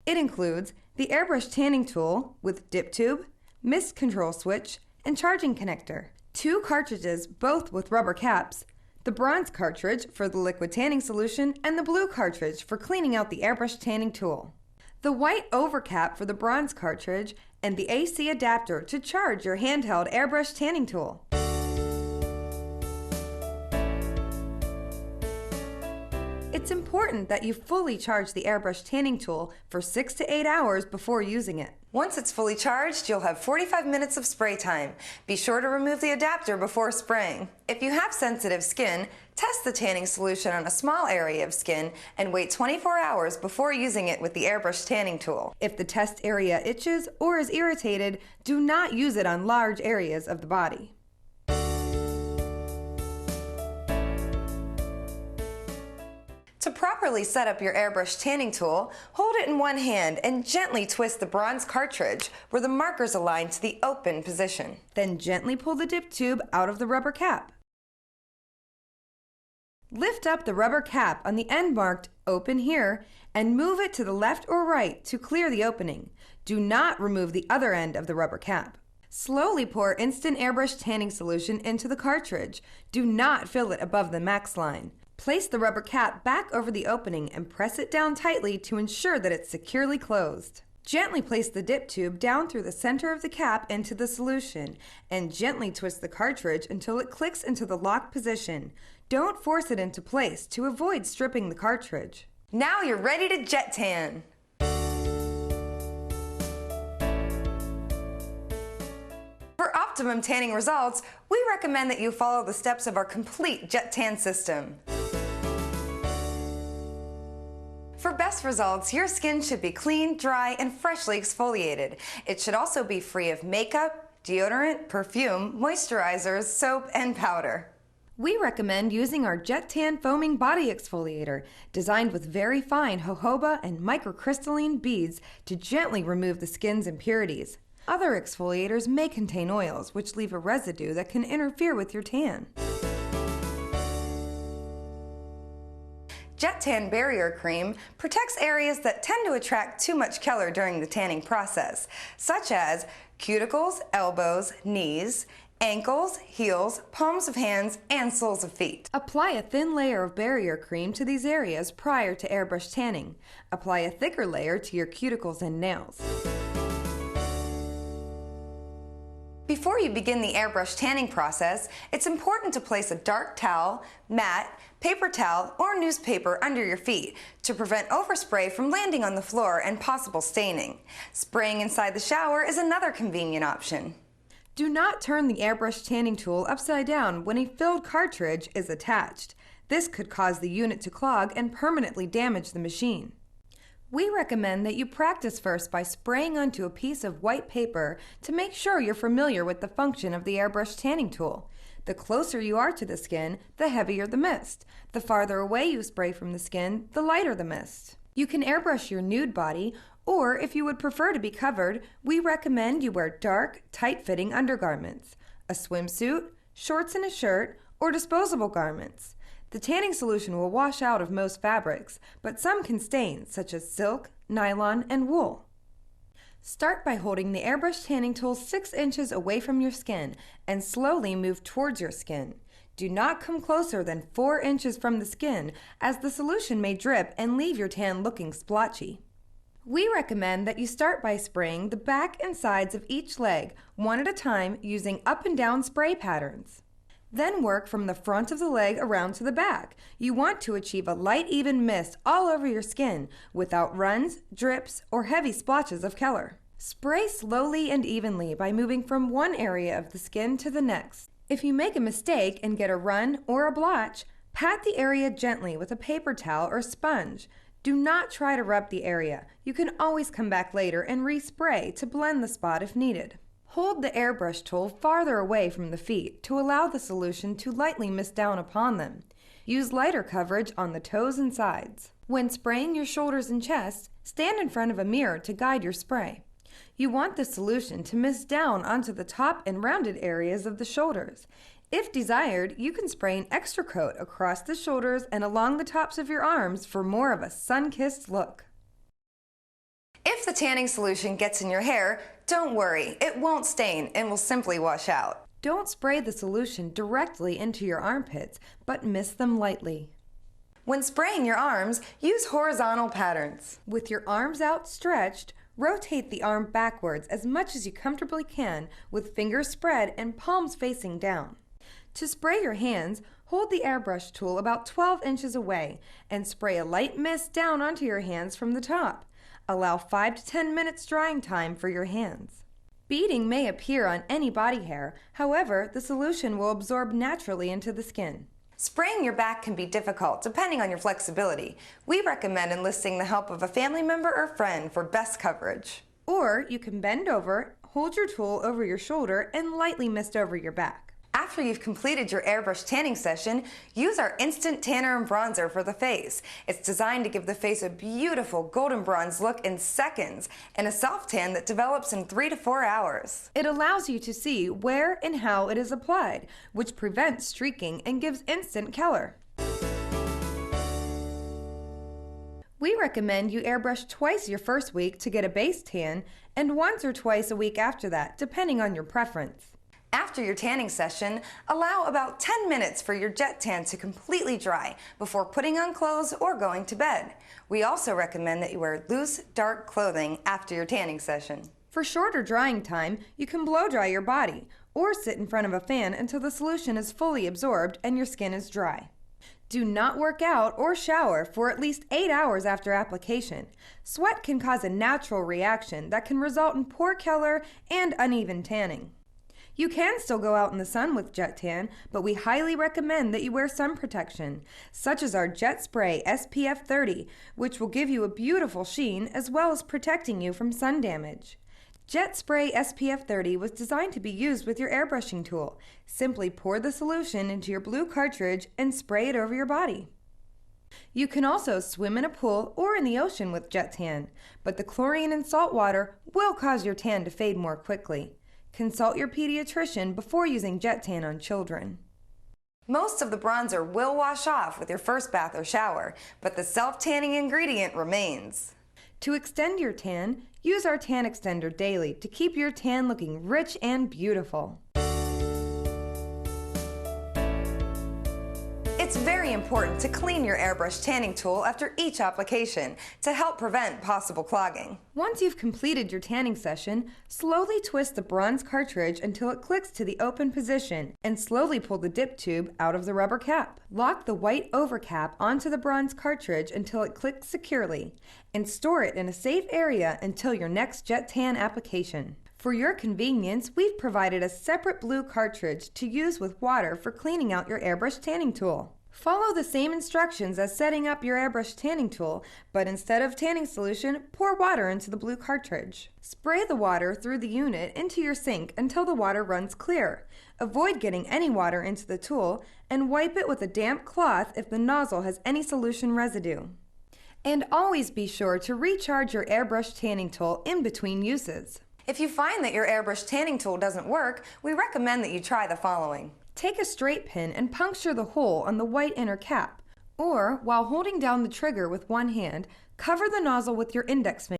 It includes the airbrush tanning tool with dip tube, mist control switch, and charging connector, 2 cartridges both with rubber caps, the bronze cartridge for the liquid tanning solution, and the blue cartridge for cleaning out the airbrush tanning tool. The white overcap for the bronze cartridge, and the AC adapter to charge your handheld airbrush tanning tool. It's important that you fully charge the airbrush tanning tool for 6 to 8 hours before using it. Once it's fully charged, you'll have 45 minutes of spray time. Be sure to remove the adapter before spraying. If you have sensitive skin, test the tanning solution on a small area of skin and wait 24 hours before using it with the airbrush tanning tool. If the test area itches or is irritated, do not use it on large areas of the body. To properly set up your airbrush tanning tool, hold it in one hand and gently twist the bronze cartridge where the markers align to the open position. Then gently pull the dip tube out of the rubber cap. Lift up the rubber cap on the end marked "Open here" and move it to the left or right to clear the opening. Do not remove the other end of the rubber cap. Slowly pour instant airbrush tanning solution into the cartridge. Do not fill it above the max line. Place the rubber cap back over the opening and press it down tightly to ensure that it's securely closed. Gently place the dip tube down through the center of the cap into the solution and gently twist the cartridge until it clicks into the locked position. Don't force it into place to avoid stripping the cartridge. Now you're ready to jet tan! For optimum tanning results, we recommend that you follow the steps of our complete jet tan system. For best results, your skin should be clean, dry, and freshly exfoliated. It should also be free of makeup, deodorant, perfume, moisturizers, soap, and powder. We recommend using our Jet Tan Foaming Body Exfoliator, designed with very fine jojoba and microcrystalline beads to gently remove the skin's impurities. Other exfoliators may contain oils, which leave a residue that can interfere with your tan. Jet Tan Barrier Cream protects areas that tend to attract too much color during the tanning process, such as cuticles, elbows, knees, ankles, heels, palms of hands, and soles of feet. Apply a thin layer of barrier cream to these areas prior to airbrush tanning. Apply a thicker layer to your cuticles and nails. Before you begin the airbrush tanning process, it's important to place a dark towel, mat, paper towel, or newspaper under your feet to prevent overspray from landing on the floor and possible staining. Spraying inside the shower is another convenient option. Do not turn the airbrush tanning tool upside down when a filled cartridge is attached. This could cause the unit to clog and permanently damage the machine. We recommend that you practice first by spraying onto a piece of white paper to make sure you're familiar with the function of the airbrush tanning tool. The closer you are to the skin, the heavier the mist. The farther away you spray from the skin, the lighter the mist. You can airbrush your nude body, or if you would prefer to be covered, we recommend you wear dark, tight-fitting undergarments, a swimsuit, shorts and a shirt, or disposable garments. The tanning solution will wash out of most fabrics, but some can stain, such as silk, nylon, and wool. Start by holding the airbrush tanning tool 6 inches away from your skin and slowly move towards your skin. Do not come closer than 4 inches from the skin, as the solution may drip and leave your tan looking splotchy. We recommend that you start by spraying the back and sides of each leg, one at a time, using up and down spray patterns. Then work from the front of the leg around to the back. You want to achieve a light, even mist all over your skin without runs, drips, or heavy splotches of color. Spray slowly and evenly by moving from one area of the skin to the next. If you make a mistake and get a run or a blotch, pat the area gently with a paper towel or sponge. Do not try to rub the area. You can always come back later and respray to blend the spot if needed. Hold the airbrush tool farther away from the feet to allow the solution to lightly mist down upon them. Use lighter coverage on the toes and sides. When spraying your shoulders and chest, stand in front of a mirror to guide your spray. You want the solution to mist down onto the top and rounded areas of the shoulders. If desired, you can spray an extra coat across the shoulders and along the tops of your arms for more of a sun-kissed look. tanning solution gets in your hair, don't worry, it won't stain and will simply wash out. Don't spray the solution directly into your armpits, but mist them lightly. When spraying your arms, use horizontal patterns. With your arms outstretched, rotate the arm backwards as much as you comfortably can with fingers spread and palms facing down. To spray your hands, hold the airbrush tool about 12 inches away and spray a light mist down onto your hands from the top. Allow 5 to 10 minutes drying time for your hands. Beading may appear on any body hair, however, the solution will absorb naturally into the skin. Spraying your back can be difficult depending on your flexibility. We recommend enlisting the help of a family member or friend for best coverage. Or you can bend over, hold your tool over your shoulder, and lightly mist over your back. After you've completed your airbrush tanning session, use our Instant Tanner and Bronzer for the face. It's designed to give the face a beautiful golden bronze look in seconds and a self-tan that develops in 3 to 4 hours. It allows you to see where and how it is applied, which prevents streaking and gives instant color. We recommend you airbrush twice your first week to get a base tan and once or twice a week after that, depending on your preference. After your tanning session, allow about 10 minutes for your jet tan to completely dry before putting on clothes or going to bed. We also recommend that you wear loose, dark clothing after your tanning session. For shorter drying time, you can blow dry your body or sit in front of a fan until the solution is fully absorbed and your skin is dry. Do not work out or shower for at least 8 hours after application. Sweat can cause a natural reaction that can result in poor color and uneven tanning. You can still go out in the sun with Jet Tan, but we highly recommend that you wear sun protection, such as our Jet Spray SPF 30, which will give you a beautiful sheen as well as protecting you from sun damage. Jet Spray SPF 30 was designed to be used with your airbrushing tool. Simply pour the solution into your blue cartridge and spray it over your body. You can also swim in a pool or in the ocean with Jet Tan, but the chlorine in salt water will cause your tan to fade more quickly. Consult your pediatrician before using Jet Tan on children. Most of the bronzer will wash off with your first bath or shower, but the self-tanning ingredient remains. To extend your tan, use our Tan Extender daily to keep your tan looking rich and beautiful. It's very important to clean your airbrush tanning tool after each application to help prevent possible clogging. Once you've completed your tanning session, slowly twist the bronze cartridge until it clicks to the open position and slowly pull the dip tube out of the rubber cap. Lock the white overcap onto the bronze cartridge until it clicks securely and store it in a safe area until your next Jet Tan application. For your convenience, we've provided a separate blue cartridge to use with water for cleaning out your airbrush tanning tool. Follow the same instructions as setting up your airbrush tanning tool, but instead of tanning solution, pour water into the blue cartridge. Spray the water through the unit into your sink until the water runs clear. Avoid getting any water into the tool and wipe it with a damp cloth if the nozzle has any solution residue. And always be sure to recharge your airbrush tanning tool in between uses. If you find that your airbrush tanning tool doesn't work, we recommend that you try the following. Take a straight pin and puncture the hole on the white inner cap, or while holding down the trigger with one hand, cover the nozzle with your index finger.